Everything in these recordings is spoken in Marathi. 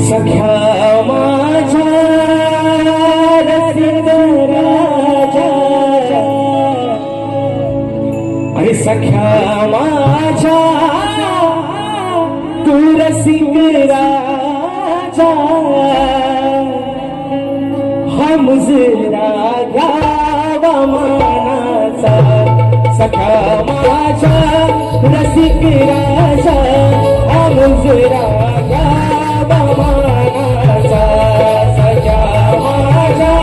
सख्या माझ्या रसिक राजा, अरे सख्या माझ्या तू रसिक राजा, हा मुजरा घ्यावा मानाचा, सख्या माझ्या रसिक राजा, हा मुजरा घ्यावा मानाचा, सख्या माझ्या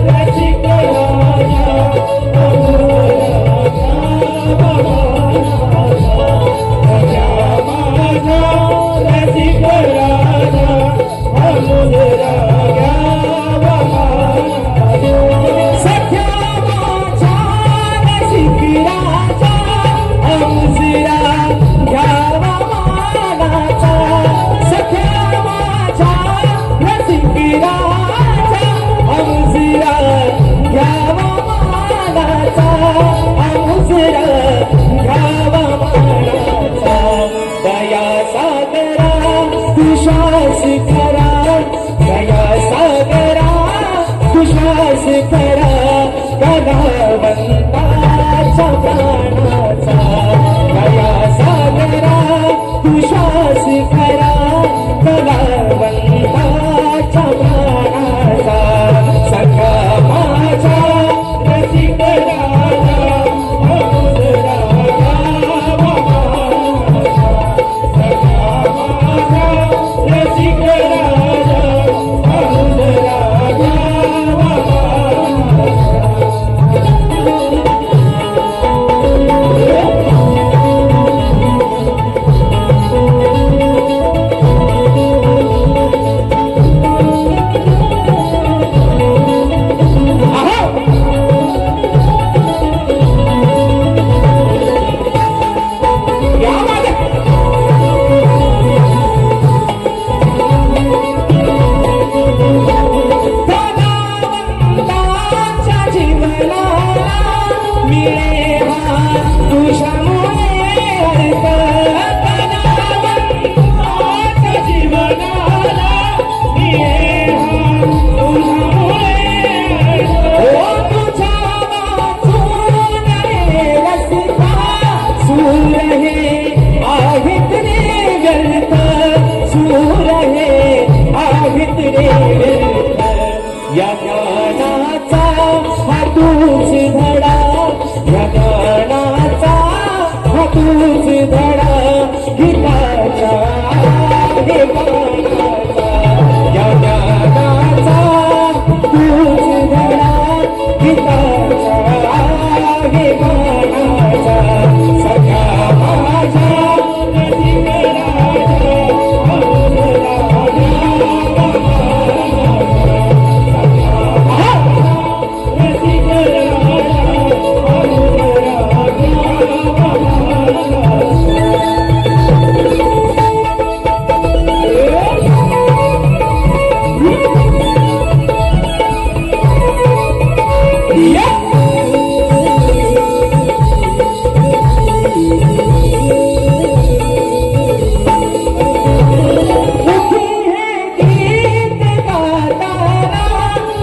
रसिक राजा, हा मुजरा घ्यावा मानाचा, सख्या माझ्या रसिक राजा, हा मुजरा घ्यावा मानाचा, सख्या माझ्या रसिक राजा, हा मुजरा घ्यावा मानाचा, सख्या माझ्या रसिक राजा, हा मुजरा घ्यावा मानाचा, हा मुजरा घ्यावा मानाचा, दया सागरा तुझ्यास खरा, दया सागरा तुझ्यास खरा, कलावंताच्या प्राणाचा, दया सागरा तुझ्यास खरा, कलावंताच्या प्राणाचा, सखा माझ्या रसिक राजा, हा मुजरा घ्यावा मानाचा, सखा माझ्या रसिक राजा, हा मुजरा घ्यावा या ज्ञानाचा हा तूच धडा, या ज्ञानाचा हा तूच धडा, गीताच्या हे पानाचा, या ज्ञानाचा तूच धडा, गीताच्या हे पानाचा, सख्या माझ्या रसिक राजा, हा मुजरा घ्यावा मानाचा, रसिक राजा, हा मुजरा घ्यावा मानाचा,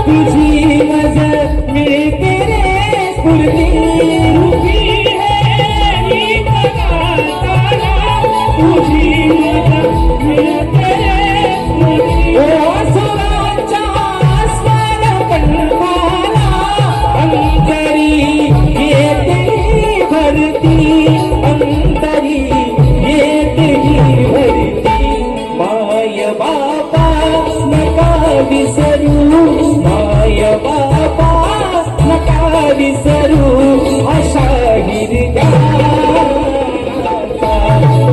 तुझी नजर मिळते रे स्फूर्ती, रुखी है गीत गाताना, तुझी नजर मिळते रे स्फूर्ती, ओ सुरांच्या स्वर कंठाला, अंतरी येते ही भरती, अंतरी येते ही भरती, माय बाबा नका विसरू, माय बाबा नका विसरू, अशा हिरव्या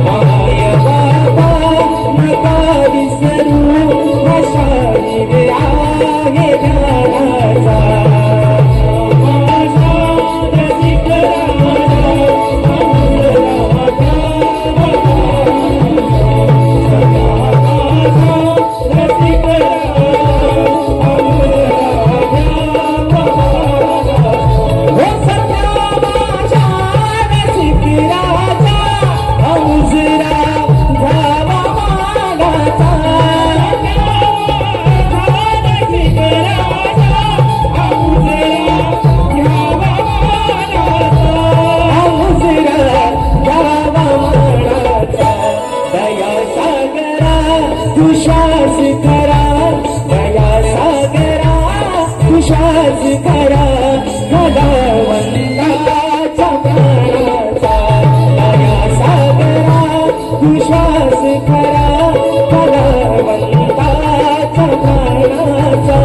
माय बाबा नका विसरू, अशा हिरव्या हे ज्ञानाचा, माझा रसिक राजा, हा मुजरा घ्यावा मानाचा, माझा रसिक राजा, हा मुजरा घ्यावा मानाचा, हो सख्या माझ्या रसिक राजा, हा मुजरा घ्यावा मानाचा, विश्वास करा दया सागरा विश्वास करा भगवंताच्या प्राणाचा दया सागरा विश्वास करा भगवंताच्या प्राणाचा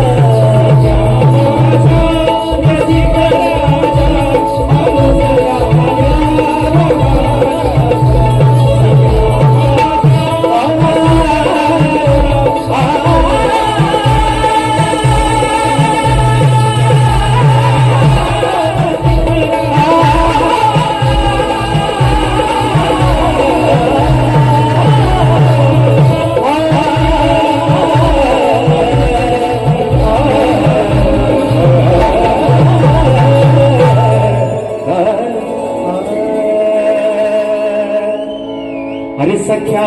अरे सख्या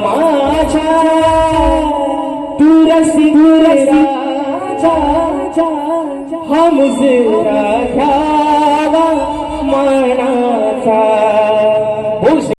माझ्या दुरसी राजा हा मुजरा घ्यावा मनाचा